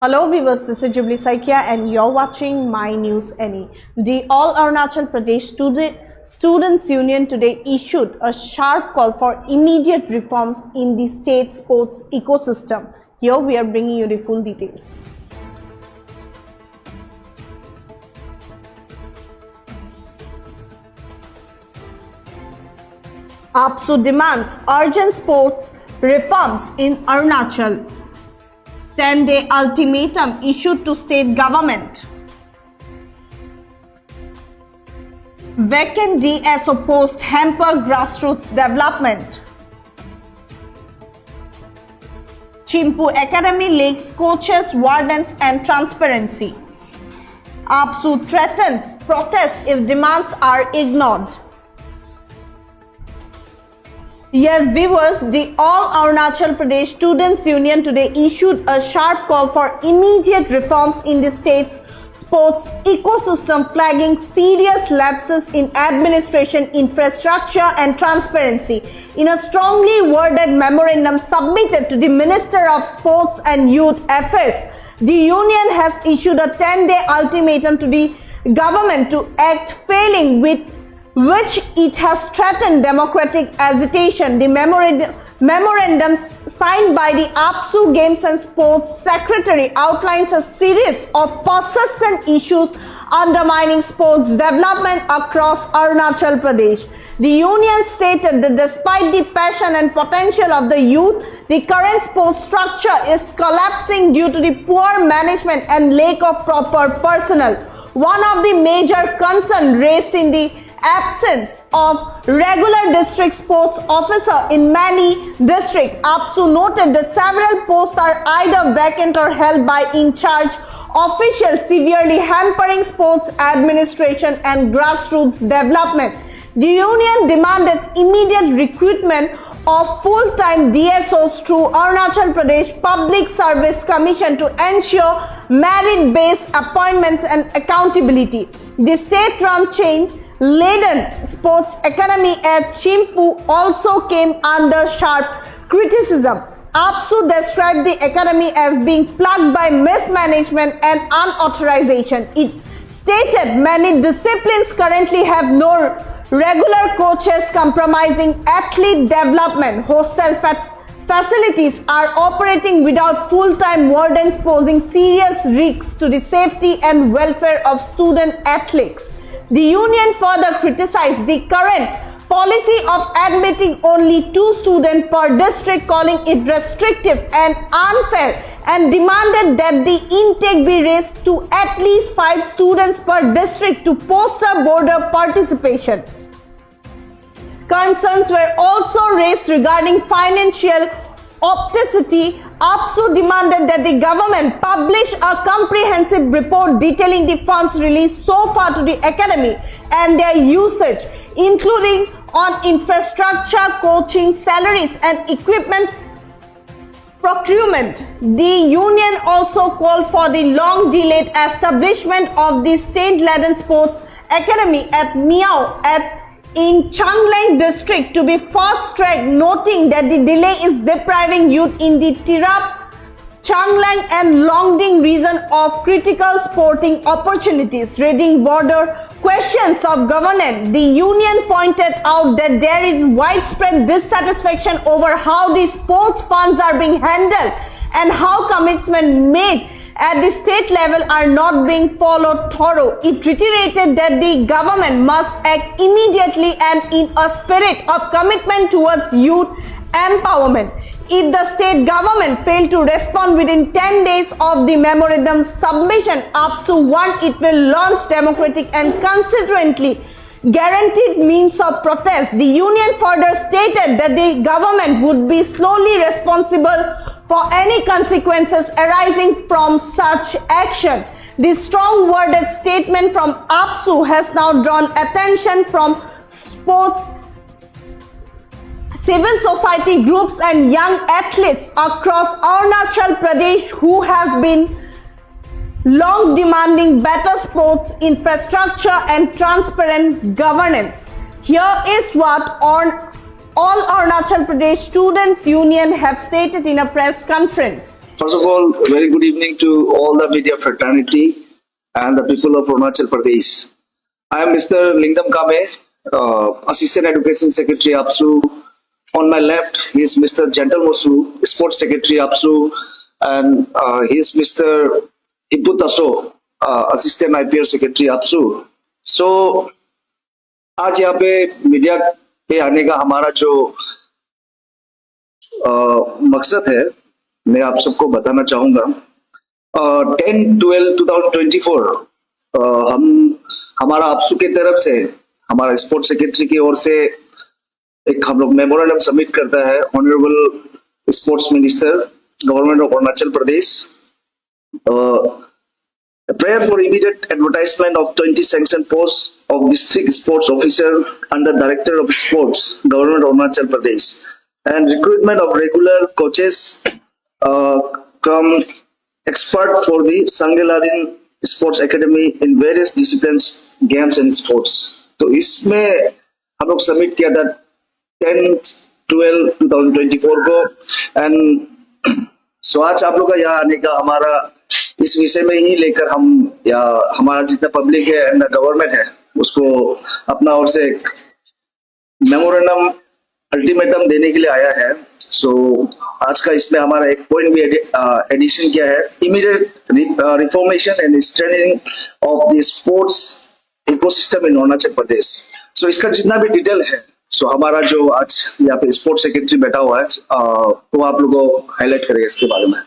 Hello viewers, this is Jubilee Saikia and you're watching My News Any. The All Arunachal Pradesh Students Union today issued a sharp call for immediate reforms in the state sports ecosystem. Here we are bringing you the full details. APSU demands urgent sports reforms in Arunachal. 10-day ultimatum issued to state government. Vacant DSO post hamper grassroots development. Chimpu Academy leaks coaches, wardens and transparency. APSU threatens protests if demands are ignored. Yes, viewers, the All Arunachal Pradesh Students Union today issued a sharp call for immediate reforms in the state's sports ecosystem, flagging serious lapses in administration, infrastructure and transparency. In a strongly worded memorandum submitted to the Minister of Sports and Youth Affairs, the union has issued a 10-day ultimatum to the government to act, failing which it has threatened democratic agitation. The memorandum signed by the APSU Games and Sports Secretary outlines a series of persistent issues undermining sports development across Arunachal Pradesh. The union stated that despite the passion and potential of the youth, the current sports structure is collapsing due to the poor management and lack of proper personnel. One of the major concerns raised in the absence of regular district sports officer in many districts. APSU noted that several posts are either vacant or held by in-charge officials, severely hampering sports administration and grassroots development. The union demanded immediate recruitment of full-time DSOs through Arunachal Pradesh Public Service Commission to ensure merit-based appointments and accountability. The state-run chain-laden sports academy at Chimpu also came under sharp criticism. APSU described the academy as being plagued by mismanagement and unauthorization. It stated many disciplines currently have no regular coaches, compromising athlete development. Hostel facilities are operating without full-time wardens, posing serious risks to the safety and welfare of student athletes. The union further criticized the current policy of admitting only 2 students per district, calling it restrictive and unfair, and demanded that the intake be raised to at least 5 students per district to foster broader participation. Concerns were also raised regarding financial opacity. APSU demanded that the government publish a comprehensive report detailing the funds released so far to the academy and their usage, including on infrastructure, coaching, salaries and equipment procurement. The union also called for the long-delayed establishment of the state-led sports academy at Miao in Changlang district to be fast-tracked, noting that the delay is depriving youth in the Tirap, Changlang and Longding region of critical sporting opportunities. Raising broader questions of governance, the union pointed out that there is widespread dissatisfaction over how the sports funds are being handled and how commitments made at the state level are not being followed thorough. It reiterated that the government must act immediately and in a spirit of commitment towards youth empowerment. If the state government failed to respond within 10 days of the memorandum submission, APSU warned it will launch democratic and consequently guaranteed means of protest. The union further stated that the government would be solely responsible for any consequences arising from such action. This strong worded statement from APSU has now drawn attention from sports, civil society groups and young athletes across Arunachal Pradesh who have been long demanding better sports infrastructure and transparent governance. Here is what All Arunachal Pradesh Students Union have stated in a press conference. First of all, very good evening to all the media fraternity and the people of Arunachal Pradesh. I am Mr. Lingam Kame, Assistant Education Secretary APSU. On my left, he is Mr. Gentle Mosu, Sports Secretary APSU, and he is Mr. Ibu Taso, Assistant IPR Secretary APSU. So, आज यहाँ पे media पे आने का हमारा जो मकसद है, मैं आप सबको बताना चाहूंगा। 10/12/2024 हमारा APSU की तरफ से, हमारा स्पोर्ट्स सेक्रेटरी की ओर से एक हम लोग मेमोरेंडम सबमिट करता है honourable sports minister government of Arunachal Pradesh. Prayer for immediate advertisement of 20 sanctioned posts of district sports officer under Director of Sports, Government of Arunachal Pradesh, and recruitment of regular coaches come expert for the Sangeladin Sports Academy in various disciplines, games and sports. तो इसमें हम लोग submit किया था 10/12/2024 को। And so आज आप लोग का यहाँ आने का हमारा इस विषय में ही लेकर हम या हमारा जितना पब्लिक है एंड गवर्नमेंट है उसको अपना ओर से एक मेमोरेंडम अल्टीमेटम देने के लिए आया है। सो आज का इसमें हमारा एक पॉइंट भी एडिशन किया है, immediate reformation and strengthening of the sports ecosystem in Arunachal Pradesh. So इसका जितना भी डिटेल है, सो हमारा जो आज यहाँ पे स्पोर्ट्स सेक्रेटरी बैठा हुआ है वो आप लोगों को हाईलाइट करेगा इसके बारे में।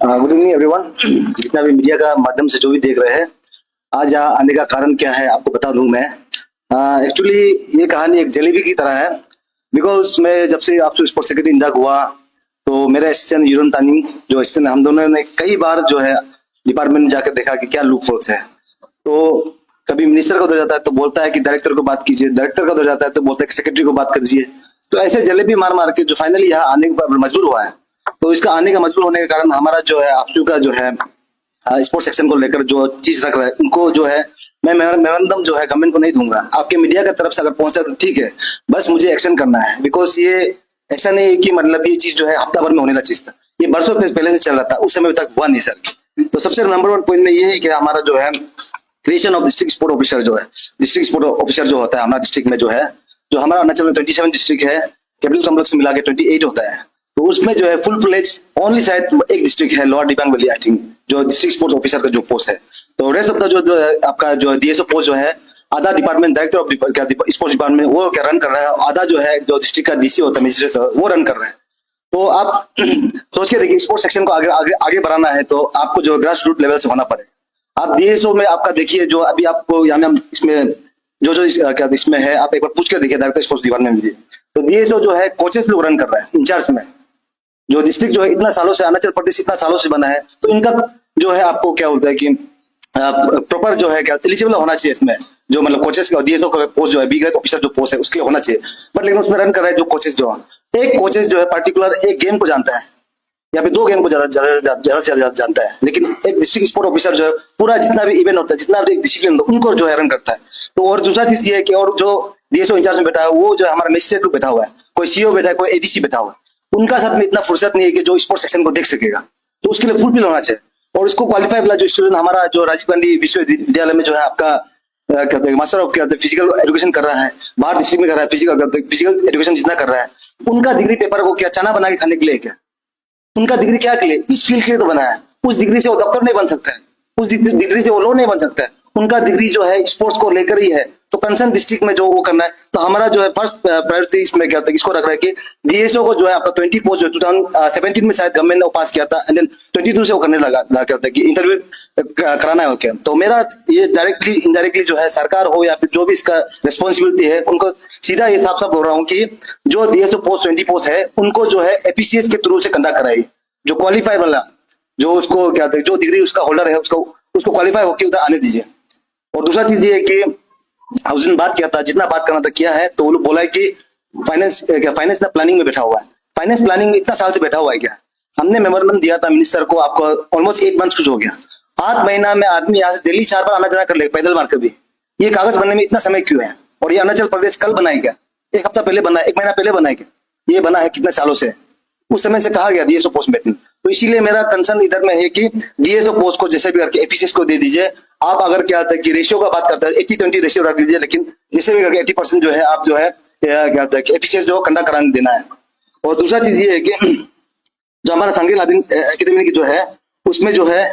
गुड इवनिंग एवरीवन, जितना भी मीडिया का माध्यम से जो भी देख रहे हैं, आज यहाँ आने का कारण क्या है आपको बता दूं मैं। एक्चुअली ये कहानी एक जलेबी की तरह है, बिकॉज मैं जब से आपसे स्पोर्ट्स सेक्रेटरी इंदाक हुआ तो मेरा असिस्टेंट यूरन तानिंग जो असिस्टेंट, हम दोनों ने कई बार जो है डिपार्टमेंट में जाकर देखा कि क्या लूप होल्स है। तो कभी मिनिस्टर को उधर जाता है तो बोलता है कि डायरेक्टर को बात कीजिए, डायरेक्टर का उधर जाता है तो बोलता है कि सेक्रेटरी को बात कीजिए। तो ऐसे जलेबी मार मार के जो फाइनली यहाँ आने पर मजबूर हुआ है। तो इसका आने का मजबूर होने के कारण हमारा जो है APSU का जो है स्पोर्ट्स सेक्शन को लेकर जो चीज रख रहा है, उनको जो है मैं मेमोरेंडम जो है गवर्नमेंट को नहीं दूंगा। आपके मीडिया की तरफ से अगर पहुंचा तो ठीक है, बस मुझे एक्शन करना है। बिकॉज ये ऐसा नहीं है कि मतलब ये चीज जो है हफ्ता भर में होने वाला चीज था, ये बरसों पहले से चल रहा था, उस समय तक हुआ नहीं सर। तो सबसे नंबर 1 पॉइंट में ये है कि हमारा जो है creation of district sport officer जो है, डिस्ट्रिक्ट स्पोर्ट ऑफिसर जो होता है हमारा डिस्ट्रिक्ट में जो है, जो हमारा अरुणाचल में 27 डिस्ट्रिक्ट है, कैपिटल कॉम्प्लेक्स को मिला के 28 होता है। तो उसमें जो है फुल फ्लेज ओनली शायद एक डिस्ट्रिक्ट है lower Dibang valley, I think, जो डिस्ट्रिक्ट स्पोर्ट्स ऑफिसर का जो पोस्ट है। तो रेस्ट ऑफ द जो है आपका जो DSO पोस्ट जो है, आधा department director of sports department वो क्या रन कर रहा है, आधा जो है जो डिस्ट्रिक्ट का DC होता है मजिस्ट्रेट वो रन कर रहा है। तो आप सोच के देखिए, स्पोर्ट्स सेक्शन को आगे बढ़ाना है तो आपको जो ग्रास रूट लेवल से होना पड़ेगा। आप DSO में आपका देखिए, जो अभी आपको यहाँ में इसमें जो क्या इसमें है, आप एक बार पूछ कर देखिए डायरेक्टर स्पोर्ट्स डिपार्टमेंट में। तो DSO जो है कोचेस लोग रन कर रहा है इंचार्ज में। जो डिस्ट्रिक्ट जो है इतना सालों से, अरुणाचल प्रदेश इतना सालों से बना है, तो इनका जो है आपको क्या होता है कि प्रॉपर जो है क्या एलिजिबल होना चाहिए इसमें, जो मतलब कोचेस का DSO का पोस्ट जो है, बी ग्रेड ऑफिसर जो पोस्ट है उसके होना चाहिए। बट लेकिन उसमें रन कर रहा है जो कोचेस जो है, एक कोचेस जो है पर्टिकुलर एक गेम को जानता है या फिर 2 गेम को ज्यादा जानता है, लेकिन एक डिस्ट्रिक्ट स्पोर्ट ऑफिसर जो है पूरा जितना भी इवेंट होता है, जितना भी डिसिप्लिन उनको जो है रन करता है। तो और दूसरा चीज ये है कि और जो DSO इंचार्ज में बैठा है वो जो है हमारा मजिस्ट्रेट को बैठा हुआ है, कोई CO बैठा है, कोई ADC बैठा हुआ है, उनका साथ में इतना फुर्सत नहीं है कि जो स्पोर्ट्स सेक्शन को देख सकेगा। तो उसके लिए फुलफिल होना चाहिए। और उसको क्वालिफाई वाला जो स्टूडेंट हमारा जो राजीव गांधी विश्वविद्यालय में जो है आपका कहते हैं मास्टर ऑफ फिजिकल एजुकेशन कर रहा है, बाहर डिस्ट्रिक्ट में कर रहा है, फिजिकल एजुकेशन जितना कर रहा है, उनका डिग्री पेपर को क्या चना बना के खाने के लिए क्या, उनका डिग्री क्या के लिए, इस फील्ड के लिए तो बना है। उस डिग्री से वो डॉक्टर नहीं बन सकता है, उस डिग्री से वो लॉ नहीं बन सकता है, उनका डिग्री जो है स्पोर्ट्स को लेकर ही है। तो कंसर्न डिस्ट्रिक्ट में जो वो करना है, तो हमारा जो है फर्स्ट प्रायोरिटी इसमें क्या होता है, इसको रख रहा है कि DSO को जो है आपका 20 पोस्ट जो 2017 में शायद गवर्नमेंट ने पास किया था, एंड देन 22 से वो करने लगा क्या होता है कि इंटरव्यू कराना है उनके। तो मेरा ये डायरेक्टली इनडायरेक्टली जो है सरकार हो या फिर जो भी इसका रिस्पॉन्सिबिलिटी है, उनको सीधा ये साफ साफ बोल रहा हूँ कि जो DSO पोस्ट 20 पोस्ट है उनको जो है APCS के थ्रू से कंडक्ट कराइए, जो क्वालिफाई वाला जो उसको क्या होता है, जो डिग्री उसका होल्डर है उसको क्वालिफाई होकर उधर आने दीजिए। और दूसरा चीज ये है कि उस दिन बात किया था, जितना बात करना था किया है, तो वो लोग बोला है कि फाइनेंस ना प्लानिंग में बैठा हुआ है। फाइनेंस प्लानिंग में इतना साल से बैठा हुआ है क्या? हमने मेमोरेंडम दिया था मिनिस्टर को, आपको ऑलमोस्ट 8 मंथ कुछ हो गया। 8 महीना में आदमी यहाँ से दिल्ली 4 बार आना जाना कर ले पैदल मार कर भी, ये कागज बनने में इतना समय क्यों है? और ये अरुणाचल प्रदेश कल बनाई क्या? 1 हफ्ता पहले बना, 1 महीना पहले बनाया क्या? ये बना है कितने सालों से? उस समय से कहा गया DSO पोस्ट में। तो इसीलिए मेरा कंसर्न इधर में है कि डीएसओ पोस्ट को जैसे भी करके एपीसीएस को दे दीजिए। आप अगर क्या होता है कि रेशियो का बात करते हैं 80-20 रेशियो रख दीजिए, लेकिन जैसे भी करके 80% जो है आप जो है क्या होता है कि एपीसीएस जो कंडक्ट कराने देना है। और दूसरा चीज ये है कि जो हमारा सांगे लादेन एकेडमी की जो है उसमें जो है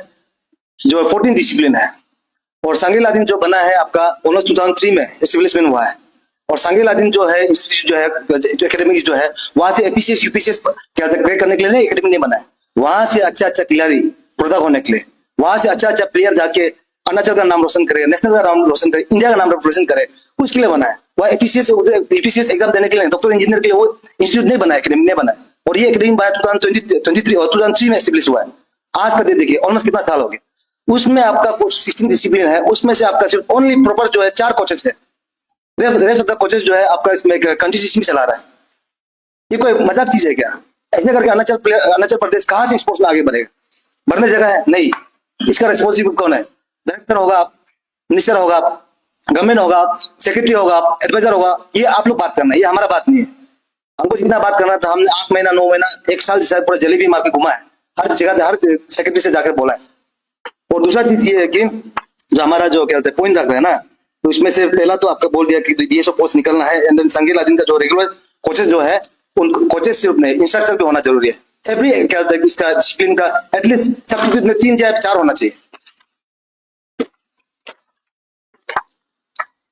14 डिसिप्लिन है, और सांगे लादेन जो बना है आपका 2003 में एस्टेब्लिशमेंट हुआ है। और सांगे लादेन जो है इंस्टीट्यूट जो है जो एकेडमी जो है वहां से एपीसीएस यूपीसीएस क्या क्रिएट करने के लिए एकेडमी नहीं बना है। वहां से अच्छा खिलाड़ी प्रोडक्ट होने के लिए, वहां से अच्छा प्लेयर जाके अरुणाचल का नाम रोशन करे, नेशनल का नाम रोशन करे, इंडिया का नाम रोशन करे, उसके लिए बना है। वह एपीसीएस एग्जाम देने के लिए, डॉक्टर इंजीनियर के लिए वो इंस्टीट्यूट नहीं बना है, एकेडमी नहीं बना है। और ये एकेडमी 2023 और 2003 में एस्टेब्लिश हुआ है। आज का दे देखिए ऑलमोस्ट कितना साल हो गया। उसमें आपका 16 डिसिप्लिन है, उसमें से आपका सिर्फ ओनली प्रॉपर जो है 4 कोचेस है, रेस्ट ऑफ द कोचेस जो है आपका इसमें कंट्रीब्यूशन में चला रहा है। ये कोई मजाक चीज है क्या? ऐसे करके अरुणाचल प्रदेश कहाँ से स्पोर्ट्स में आगे बढ़ेगा? बढ़ने जगह है नहीं। इसका रिस्पॉन्सिबल कौन है? डायरेक्टर होगा आप, मिनिस्टर होगा आप, गवर्नमेंट होगा आप, सेक्रेटरी होगा आप, एडवाइजर होगा। ये आप लोग बात करना है, ये हमारा बात नहीं है। हमको जितना बात करना था हमने 8 महीना 9 महीना 1 साल जैसा पूरा जलेबी मार के घुमा है, हर जगह हर सेक्रेटरी से जाकर बोला है। और दूसरा चीज ये है कि जो हमारा जो क्या कहते हैं पॉइंट रखा है ना, तो इसमें से पहला तो आपका बोल दिया कि डीएसओ पोस्ट निकलना है, एंड देन सांगे लादेन का जो रेगुलर कोचेस जो है उन कोचेस सिर्फ नहीं इंस्ट्रक्टर भी होना जरूरी है। एवरी क्या कहते हैं इसका डिसिप्लिन का एटलीस्ट सब्जेक्ट में 3 या 4 होना चाहिए।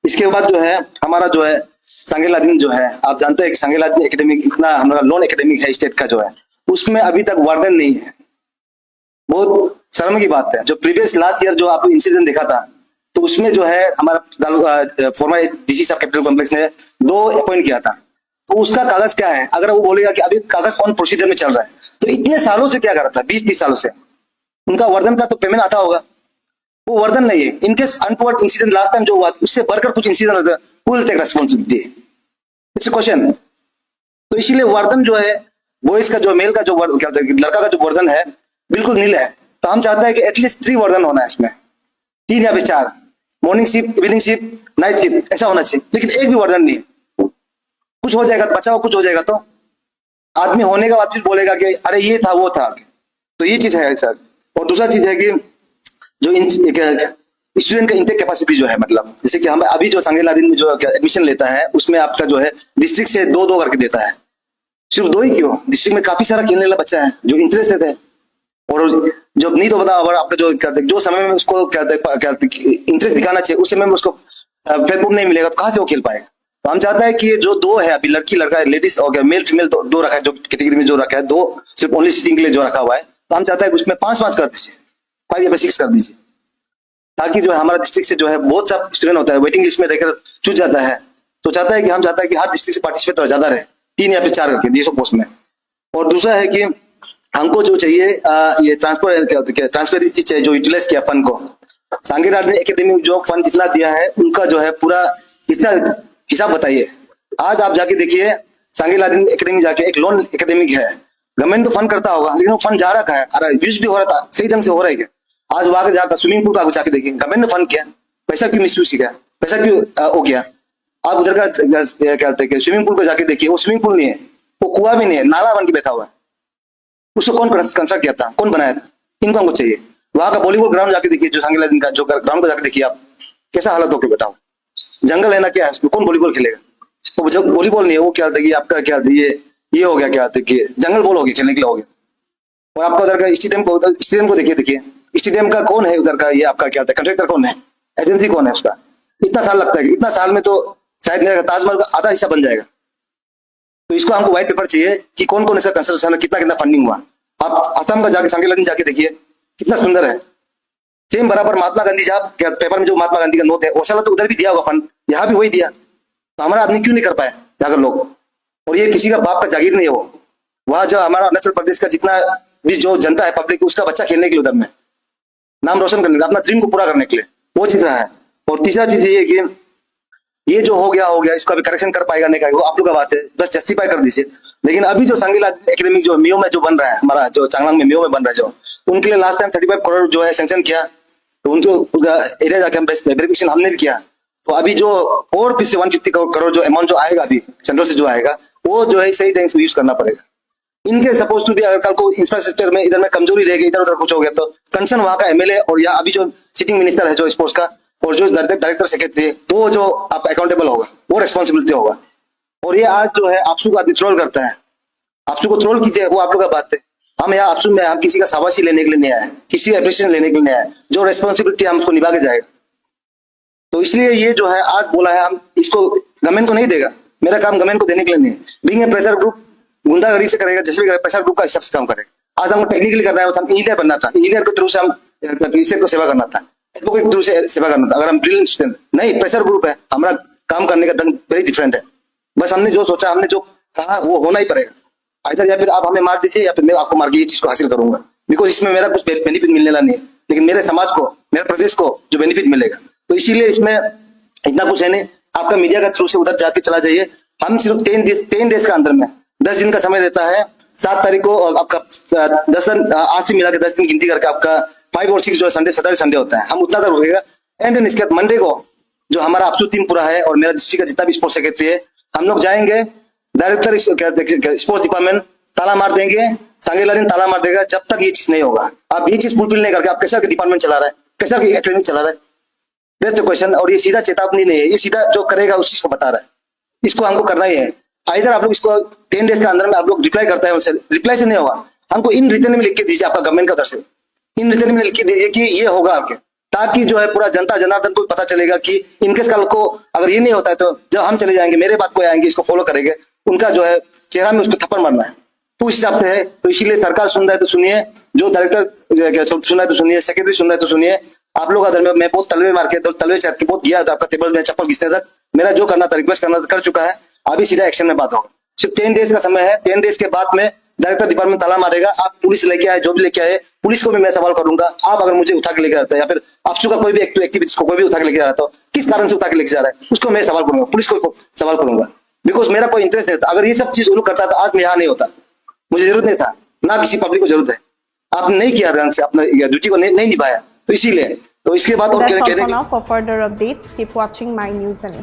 इसके बाद जो है हमारा जो है सांगे लादेन जो है आप जानते हैं कि सांगे लादेन एकेडमी इतना हमारा लोन एकेडमिक है स्टेट का जो है, उसमें अभी तक वार्डन नहीं है। बहुत शर्म की बात है। जो प्रीवियस लास्ट ईयर जो आपको इंसिडेंट देखा था, तो उसमें जो है हमारा फॉर्मर डीसी साहब कैपिटल कॉम्प्लेक्स ने 2 अपॉइंट किया था। तो उसका कागज क्या है? अगर वो बोलेगा कि अभी कागज ऑन प्रोसीजर में चल रहा है, तो इतने सालों से क्या कर रहा था? 20-30 सालों से उनका वर्धन का तो पेमेंट आता होगा, वो वर्धन नहीं है। In case untoward incident last time जो हुआ उससे बढ़कर कुछ इंसिडेंट होता है, who will take responsibility? It's a question. तो इसीलिए वर्धन जो है बॉयज का जो मेल का जो क्या लड़का का जो वर्धन है बिल्कुल नील है। तो हम चाहते हैं कि एटलीस्ट 3 वर्धन होना है इसमें, 3 या 4, morning shift, evening shift, night shift, ऐसा होना चाहिए। लेकिन एक भी वर्धन नहीं है। कुछ हो जाएगा बचाओ, कुछ हो जाएगा तो आदमी होने का बाद भी बोलेगा कि अरे ये था वो था। तो ये चीज है सर। और दूसरा चीज है कि जो स्टूडेंट का इंटेक कैपेसिटी जो है, मतलब जैसे कि हम अभी जो सांगे लादेन में जो एडमिशन लेता है उसमें आपका जो है डिस्ट्रिक्ट से 2-2 करके देता है। सिर्फ 2 ही क्यों? डिस्ट्रिक्ट में काफी सारा खेलने वाला बच्चा है जो इंटरेस्ट लेते हैं, और जब नहीं तो बताओ अगर आपका जो समय में उसको क्या इंटरेस्ट दिखाना चाहिए उस समय में उसको प्लेटफॉर्म नहीं मिलेगा, तो कहाँ से वो खेल पाएगा? तो हम चाहते हैं कि ये जो 2 है अभी लड़की लड़का लेडीज हो गया, मेल फीमेल 2 रखा है, जो कैटेगरी में जो रखा है 2 सिर्फ ओनली सिटिंग के लिए जो रखा हुआ है, तो हम चाहते हैं कि उसमें 5 कर दीजिए, 5 या 6 कर दीजिए, ताकि जो है हमारा डिस्ट्रिक्ट से जो है बहुत सा स्टूडेंट होता है वेटिंग लिस्ट में रहकर छूट जाता है। तो चाहता है कि हम चाहता है कि हर डिस्ट्रिक्ट से पार्टिसिपेट तो ज्यादा रहे, 3 या 4 करके 200 पोस्ट में। और दूसरा है कि हमको जो चाहिए ये ट्रांसपेरेंसी चाहिए, जो यूटिलाइज किया फंड को। सांगे लादेन एकेडमी जो फंड जितना दिया है उनका जो है पूरा हिसाब बताइए। आज आप जाके देखिए सांगे लादेन एकेडमी जाके एक लोन एकेडमिक है, गवर्नमेंट तो फंड करता होगा लेकिन वो फंड जा रहा है, अरे यूज भी हो रहा था, सही ढंग से हो रहा है क्या? आज वहां जाकर स्विमिंग पूल का जाके देखिए, गवर्नमेंट ने फंड किया, पैसा क्यों मिस यूज किया, पैसा क्यों हो गया? आप उधर का क्या कहते हैं स्विमिंग पूल को जाके देखिए, वो स्विमिंग पूल नहीं है, वो कुआं भी नहीं है, नाला बन के बैठा हुआ है। उसको कौन कंस्ट्रक्ट किया था, कौन बनाया था? इनको हमको चाहिए। वहां का वॉलीबॉल ग्राउंड जाके देखिए, जो सांगे लादेन का जो ग्राउंड को जाके देखिए आप, कैसा हालत होकर बैठा हो, जंगल है ना क्या है, उसमें कौन वॉलीबॉल खेलेगा? तो जब वॉलीबॉल नहीं है, वो क्या होता है आपका क्या ये हो गया, क्या होता है जंगल बॉल हो गया, खेलने के लिए हो गया। और आपका उधर का स्टेडियम को देखिए स्टेडियम का कौन है उधर का, ये आपका क्या होता है कंट्रैक्टर कौन है, एजेंसी कौन है उसका? इतना साल लगता है, इतना साल में तो शायद मेरा ताजमहल का आधा हिस्सा बन जाएगा। तो इसको हमको व्हाइट पेपर चाहिए कि कौन कौन इसका कंस्ट्रक्शन है, कितना फंडिंग हुआ। आप असम का जाके सांगे लादेन जाके देखिए कितना सुंदर है, सेम बराबर महात्मा गांधी साहब क्या पेपर में जो महात्मा गांधी का नोट है वो साला तो उधर भी दिया होगा फंड, यहाँ भी वही दिया। तो हमारा आदमी क्यों नहीं कर पाए जाकर लोग? और ये किसी का बाप का जागीर नहीं है वो, वहां जो हमारा अरुणाचल प्रदेश का जितना भी जो जनता है पब्लिक, उसका बच्चा खेलने के लिए उधर में नाम रोशन करने के लिए, अपना ड्रीम को पूरा करने के लिए वो चीज रहा है। और तीसरा चीज ये कि ये जो हो गया इसको अभी करेक्शन कर पाएगा नहीं पाएगा वो आप लोग का बात है, बस जस्टिफाई कर दीजिए। लेकिन अभी जो सांगे लादेन एकेडमी जो मियो में जो बन रहा है, हमारा जो चांगलांग में मियो में बन रहा है, जो उनके लिए लास्ट टाइम 35 करोड़ जो है सैंक्शन किया, तो उनको एरिया जाके हम वेरिफिकेशन हमने भी किया। तो अभी जो और फिर से 150 करोड़ जो अमाउंट जो आएगा अभी सेंट्रल से जो आएगा, वो जो है सही ढंग से यूज करना पड़ेगा। इनके सपोज टू भी अगर कल को इंफ्रास्ट्रक्चर में इधर में कमजोरी रहेगी, इधर उधर कुछ हो गया, तो कंसर्न वहां का एमएलए और या अभी जो सिटिंग मिनिस्टर है जो स्पोर्ट्स का और जो डायरेक्टर सेक्रेटरी, वो जो आप अकाउंटेबल होगा, वो रेस्पॉन्सिबिलिटी होगा। और ये आज जो है आपसू का ट्रोल करता है, आपसू को ट्रोल कीजिए, वो आप लोग का बात है। हम यहाँ आपसू में हम किसी का शाबाशी लेने के लिए नहीं आए, किसी का एप्रिसिएशन लेने के लिए नहीं आए, जो रेस्पॉन्सिबिलिटी हम उसको निभा के जाएगा। तो इसलिए ये जो है आज बोला है, हम इसको गवर्नमेंट को नहीं देगा, मेरा काम गवर्नमेंट को देने के लिए नहीं। बीइंग ए प्रेशर ग्रुप गुंडागर्दी से करेगा, जैसे भी करेगा, प्रेशर ग्रुप का हिसाब से काम करेगा। आज हमको टेक्निकली करना है, हम इंजीनियर बनना था, इंजीनियर के थ्रू से हम इससे को सेवा करना था, एडवोकेट के थ्रू से सेवा करना था। अगर हम ब्रिलियंट स्टूडेंट नहीं, प्रेशर ग्रुप है, हमारा काम करने का ढंग वेरी डिफरेंट है। बस हमने जो सोचा, हमने जो कहा, वो होना ही पड़ेगा। इधर या फिर आप हमें मार दीजिए या फिर मैं आपको मार के ये चीज को हासिल करूंगा, बिकॉज इसमें मेरा कुछ बेनिफिट मिलने वाला नहीं है, लेकिन मेरे समाज को, मेरे प्रदेश को जो बेनिफिट मिलेगा। तो इसीलिए इसमें इतना कुछ है नहीं। आपका मीडिया का थ्रू से उधर जाके चला जाइए। हम सिर्फ 10 डेज का अंदर में 10 दिन का समय रहता है। 7 तारीख को और आपका 10 दिन आज से मिला के 10 दिन गिनती करके आपका 5 और 6 जो संडे सैटरडे संडे होता है, हम उतना तक रुकेगा। एंड देन इसके बाद मंडे को जो हमारा आपसू टीम पूरा है और मेरा डिस्ट्रिक्ट का जितना भी स्पोर्ट्स सेक्रेटरी है, हम लोग जाएंगे। डायरेक्टर स्पोर्ट्स डिपार्टमेंट ताला मार देंगे, सांगेलारिन ताला मार देगा, जब तक ये चीज नहीं होगा। आप ये चीज फुलफिल नहीं करके आप कैसा डिपार्टमेंट चला रहा है, कैसा एकेडमिक चला रहा है, दैट्स द क्वेश्चन। और ये सीधा चेतावनी नहीं है, ये सीधा जो करेगा उस चीज को बता रहा है, इसको हमको करना ही है। इधर आप लोग इसको 10 डेज के अंदर में आप लोग रिप्लाई करता है, उनसे रिप्लाई से नहीं होगा, हमको इन रिटर्न में लिख के दीजिए, आपका गवर्नमेंट का तरफ से इन रिटर्न में लिख के दीजिए कि ये होगा आगे, ताकि जो है पूरा जनता जनार्दन को पता चलेगा कि इनकेस कल को अगर ये नहीं होता है तो जब हम चले जाएंगे, मेरे बात को आएंगे, इसको फॉलो करेंगे, उनका जो है चेहरा में उसको थप्पड़ मारना है। तो उस हिसाब से है। तो इसीलिए सरकार सुन रहा है तो सुनिए, जो डायरेक्टर सुन रहा है तो सुनिए, सेक्रेटरी सुन रहा है तो सुनिए। आप लोग अगर मैं बहुत तलवे मार के तलवे चाट के बहुत गया था आपका टेबल में चप्पल घिसने तक, मेरा जो करना था रिक्वेस्ट करना था कर चुका है, अभी सीधा एक्शन में बात होगा। सिर्फ 10 डेज का समय है, 10 डेज के बाद में डायरेक्टर डिपार्टमेंट ताला मारेगा। आप पुलिस लेके आए, जो भी लेके आए, पुलिस को भी मैं सवाल करूंगा। आप अगर मुझे उठा के लेके आता है या फिर आपसू का कोई भी एक्टिविटीज को कोई भी उठा के लेके जा रहा था, किस कारण से उठा के लेके जा रहा है, उसको मैं सवाल करूंगा, पुलिस को सवाल करूंगा, बिकॉज मेरा कोई इंटरेस्ट नहीं था। अगर ये सब चीज उन लोग करता था, आज मैं यहाँ नहीं होता, मुझे जरूरत नहीं था, ना किसी पब्लिक को जरूरत है। आपने नहीं किया ढंग से, अपना ड्यूटी को नहीं निभाया, तो इसीलिए। तो इसके बाद और That's all कहने for now. For further updates, keep watching My News NA.